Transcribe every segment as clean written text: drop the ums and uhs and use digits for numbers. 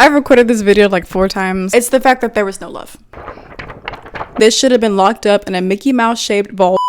I've recorded this video like 4 times. It's the fact that there was no love. This should have been locked up in a Mickey Mouse shaped vault.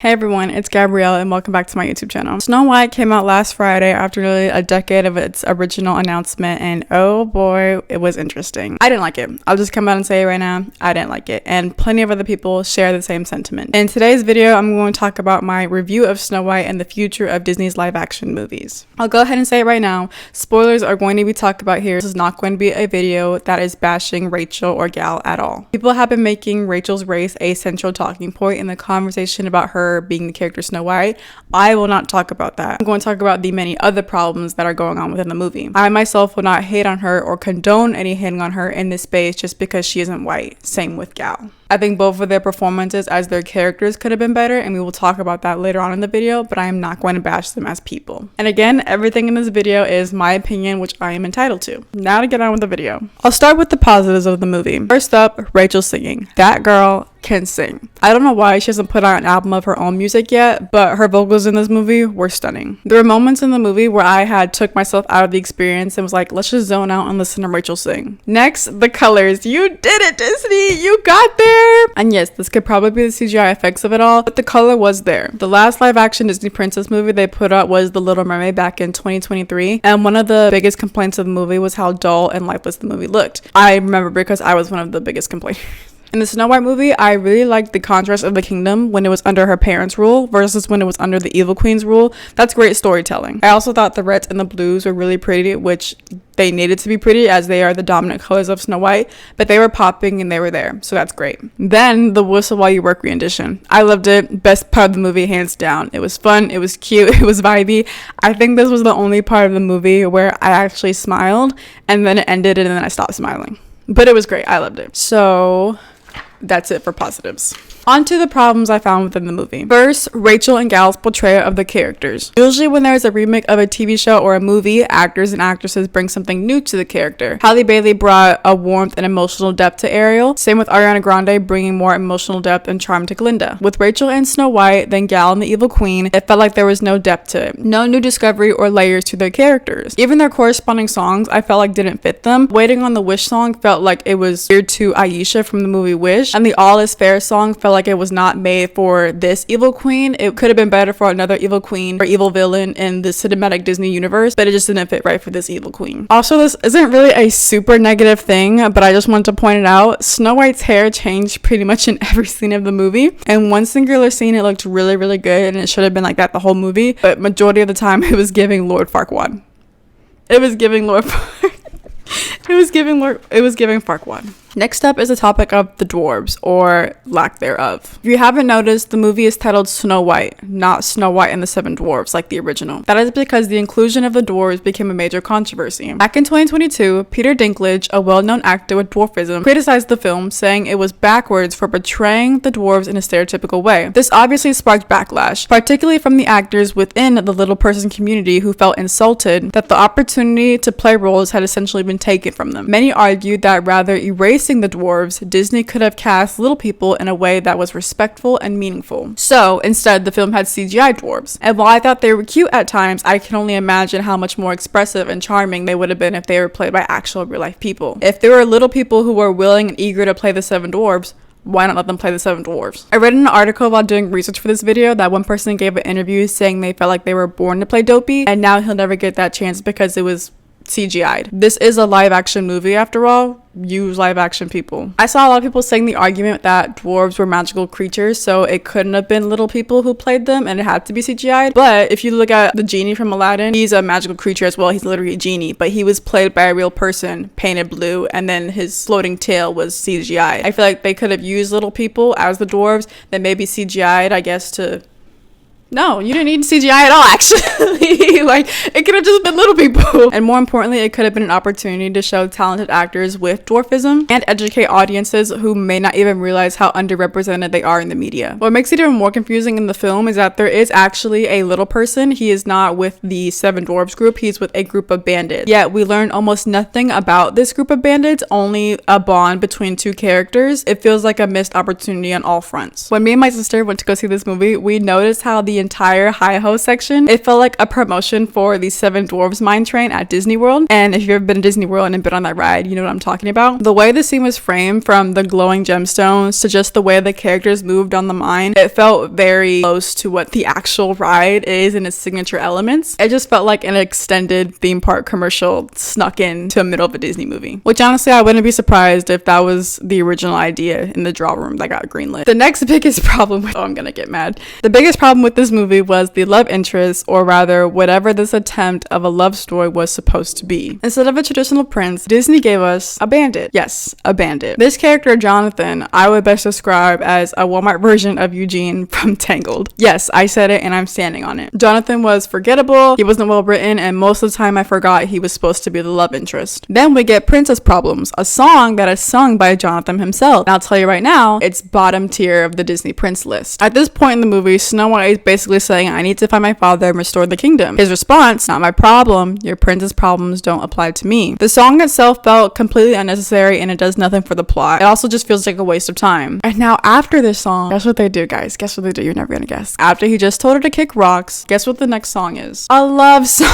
Hey everyone, it's Gabrielle and welcome back to my YouTube channel. Snow White came out last Friday after nearly a decade of its original announcement, and oh boy, it was interesting. I didn't like it. I'll just come out and say it right now. I didn't like it, and plenty of other people share the same sentiment. In today's video, I'm going to talk about my review of Snow White and the future of Disney's live action movies. I'll go ahead and say it right now. Spoilers are going to be talked about here. This is not going to be a video that is bashing Rachel or Gal at all. People have been making Rachel's race a central talking point in the conversation about her being the character Snow White. I will not talk about that. I'm going to talk about the many other problems that are going on within the movie. I myself will not hate on her or condone any hating on her in this space just because she isn't white. Same with Gal. I think both of their performances as their characters could have been better, and we will talk about that later on in the video, but I am not going to bash them as people. And again, everything in this video is my opinion, which I am entitled to. Now to get on with the video. I'll start with the positives of the movie. First up, Rachel singing. That girl can sing. I don't know why she hasn't put out an album of her own music yet, but her vocals in this movie were stunning. There were moments in the movie where I had took myself out of the experience and was like, let's just zone out and listen to Rachel sing. Next, the colors. You did it, Disney! You got there! And yes, this could probably be the CGI effects of it all, but the color was there. The last live action Disney princess movie they put out was The Little Mermaid back in 2023, and one of the biggest complaints of the movie was how dull and lifeless the movie looked. I remember because I was one of the biggest complainers. In the Snow White movie, I really liked the contrast of the kingdom when it was under her parents' rule versus when it was under the evil queen's rule. That's great storytelling. I also thought the reds and the blues were really pretty, which they needed to be pretty as they are the dominant colors of Snow White, but they were popping and they were there, so that's great. Then the Whistle While You Work rendition. I loved it. Best part of the movie, hands down. It was fun, it was cute, it was vibey. I think this was the only part of the movie where I actually smiled, and then it ended and then I stopped smiling. But it was great. I loved it. So that's it for positives. On to the problems I found within the movie. First, Rachel and Gal's portrayal of the characters. Usually when there is a remake of a TV show or a movie, actors and actresses bring something new to the character. Halle Bailey brought a warmth and emotional depth to Ariel. Same with Ariana Grande bringing more emotional depth and charm to Glinda. With Rachel and Snow White, then Gal and the Evil Queen, it felt like there was no depth to it. No new discovery or layers to their characters. Even their corresponding songs I felt like didn't fit them. Waiting on the Wish song felt like it was geared to Aisha from the movie Wish, and the All Is Fair song felt like it was not made for this evil queen. It could have been better for another evil queen or evil villain in the cinematic Disney universe, but it just didn't fit right for this evil queen. Also, this isn't really a super negative thing, but I just want to point it out. Snow White's hair changed pretty much in every scene of the movie. In one singular scene, it looked really, really good, and it should have been like that the whole movie, but majority of the time, it was giving Lord Farquaad. It was giving Lord It was giving Farquaad. Next up is the topic of the dwarves, or lack thereof. If you haven't noticed, the movie is titled Snow White, not Snow White and the Seven Dwarfs like the original. That is because the inclusion of the dwarves became a major controversy. Back in 2022, Peter Dinklage, a well-known actor with dwarfism, criticized the film, saying it was backwards for portraying the dwarves in a stereotypical way. This obviously sparked backlash, particularly from the actors within the little person community who felt insulted that the opportunity to play roles had essentially been taken from them. Many argued that rather erasing the dwarves, Disney could have cast little people in a way that was respectful and meaningful. So instead, the film had CGI dwarves. And while I thought they were cute at times, I can only imagine how much more expressive and charming they would have been if they were played by actual real life people. If there were little people who were willing and eager to play the Seven Dwarves, why not let them play the Seven Dwarves? I read in an article while doing research for this video that one person gave an interview saying they felt like they were born to play Dopey, and now he'll never get that chance because it was CGI'd. This is a live action movie after all. Use live action people. I saw a lot of people saying the argument that dwarves were magical creatures, so it couldn't have been little people who played them and it had to be CGI'd. But if you look at the genie from Aladdin, he's a magical creature as well. He's literally a genie, but he was played by a real person painted blue, and then his floating tail was CGI. I feel like they could have used little people as the dwarves, then maybe CGI'd, I guess, to No, you didn't need CGI at all, actually. Like, it could have just been little people. And more importantly, it could have been an opportunity to show talented actors with dwarfism and educate audiences who may not even realize how underrepresented they are in the media. What makes it even more confusing in the film is that there is actually a little person. He is not with the Seven Dwarfs group. He's with a group of bandits. Yet we learn almost nothing about this group of bandits, only a bond between two characters. It feels like a missed opportunity on all fronts. When me and my sister went to go see this movie, we noticed how the the entire hi-ho section. It felt like a promotion for the Seven Dwarfs mine train at Disney World. And if you've ever been to Disney World and been on that ride, you know what I'm talking about. The way the scene was framed, from the glowing gemstones to just the way the characters moved on the mine, it felt very close to what the actual ride is in its signature elements. It just felt like an extended theme park commercial snuck in to the middle of a Disney movie, which honestly I wouldn't be surprised if that was the original idea in the draw room that got greenlit. The next biggest problem with, oh, I'm gonna get mad. The biggest problem with this movie was the love interest, or rather whatever this attempt of a love story was supposed to be. Instead of a traditional prince, Disney gave us a bandit. Yes, a bandit. This character, Jonathan, I would best describe as a Walmart version of Eugene from Tangled. Yes, I said it and I'm standing on it. Jonathan was forgettable, he wasn't well written, and most of the time I forgot he was supposed to be the love interest. Then we get Princess Problems, a song that is sung by Jonathan himself. And I'll tell you right now, it's bottom tier of the Disney Prince list. At this point in the movie, Snow White is basically saying, I need to find my father and restore the kingdom. His response, not my problem, your princess problems don't apply to me. The song itself felt completely unnecessary and it does nothing for the plot. It also just feels like a waste of time. And now after this song, guess what they do, guys? Guess what they do? You're never gonna guess. After he just told her to kick rocks, guess what the next song is? A love song.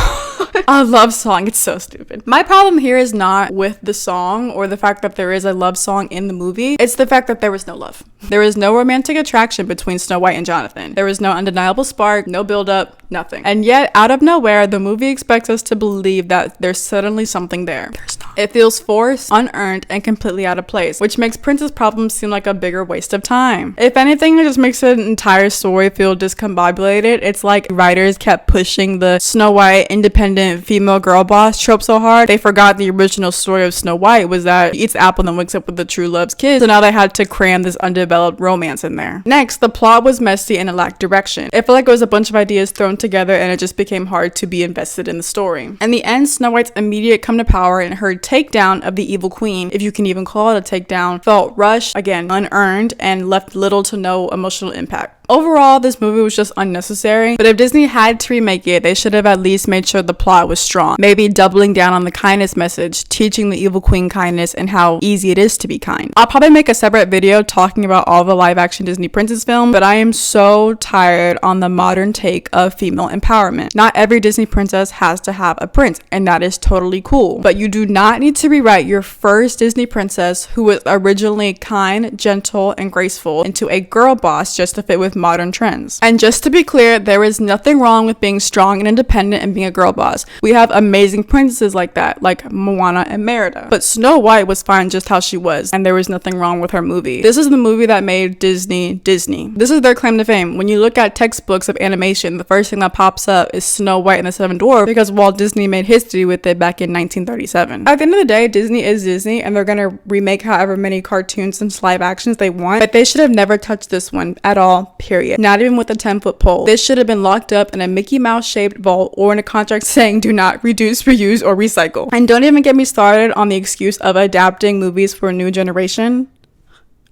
A love song. It's so stupid. My problem here is not with the song or the fact that there is a love song in the movie. It's the fact that there was no love. There is no romantic attraction between Snow White and Jonathan. There was no undeniable spark, no build up, nothing. And yet, out of nowhere, the movie expects us to believe that there's suddenly something there. There's not. It feels forced, unearned, and completely out of place, which makes Princess Problems seem like a bigger waste of time. If anything, it just makes the entire story feel discombobulated. It's like writers kept pushing the Snow White independent female girl boss trope so hard, they forgot the original story of Snow White was that she eats apple and then wakes up with the true love's kids. So now they had to cram this undeveloped romance in there. Next, the plot was messy and it lacked direction. It felt like it was a bunch of ideas thrown together and it just became hard to be invested in the story. In the end, Snow White's immediate come to power and her takedown of the evil queen, if you can even call it a takedown, felt rushed, again, unearned, and left little to no emotional impact. Overall, this movie was just unnecessary, but if Disney had to remake it, they should have at least made sure the plot was strong. Maybe doubling down on the kindness message, teaching the evil queen kindness and how easy it is to be kind. I'll probably make a separate video talking about all the live action Disney princess films, but I am so tired on the modern take of female empowerment. Not every Disney princess has to have a prince, and that is totally cool. But you do not need to rewrite your first Disney princess, who was originally kind, gentle, and graceful, into a girl boss just to fit with modern trends. And just to be clear, there is nothing wrong with being strong and independent and being a girl boss. We have amazing princesses like that, like Moana and Merida. But Snow White was fine just how she was, and there was nothing wrong with her movie. This is the movie that made Disney Disney. This is their claim to fame. When you look at textbooks of animation, the first thing that pops up is Snow White and the Seven Dwarfs, because Walt Disney made history with it back in 1937. At the end of the day, Disney is Disney, and they're gonna remake however many cartoons and live actions they want, but they should have never touched this one at all, period. Not even with a 10-foot pole. This should have been locked up in a Mickey Mouse shaped vault or in a contract saying do not reduce, reuse, or recycle. And don't even get me started on the excuse of adapting movies for a new generation.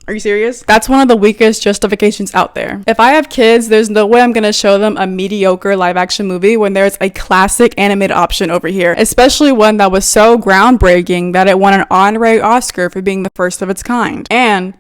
Are you serious? That's one of the weakest justifications out there. If I have kids, there's no way I'm gonna show them a mediocre live action movie when there's a classic animated option over here, especially one that was so groundbreaking that it won an honorary Oscar for being the first of its kind. And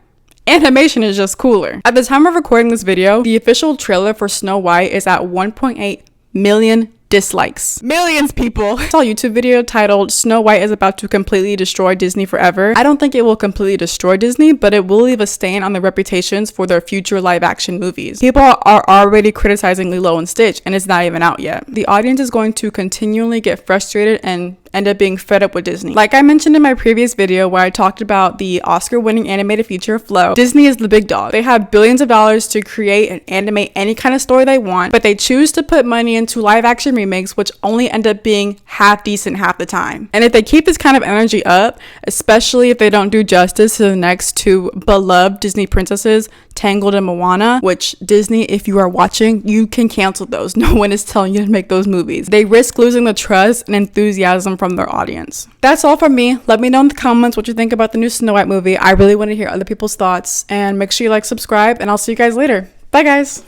animation is just cooler. At the time of recording this video, the official trailer for Snow White is at 1.8 million dislikes. Millions, people. I saw a YouTube video titled Snow White is about to completely destroy Disney forever. I don't think it will completely destroy Disney, but it will leave a stain on their reputations for their future live action movies. People are already criticizing Lilo and Stitch and it's not even out yet. The audience is going to continually get frustrated and end up being fed up with Disney. Like I mentioned in my previous video where I talked about the Oscar-winning animated feature Flow, Disney is the big dog. They have billions of dollars to create and animate any kind of story they want, but they choose to put money into live action remakes which only end up being half decent half the time. And if they keep this kind of energy up, especially if they don't do justice to the next two beloved Disney princesses, Tangled and Moana, which Disney, if you are watching, you can cancel those. No one is telling you to make those movies. They risk losing the trust and enthusiasm from their audience. That's all from me. Let me know in the comments what you think about the new Snow White movie. I really want to hear other people's thoughts, and make sure you like, subscribe, and I'll see you guys later. Bye guys.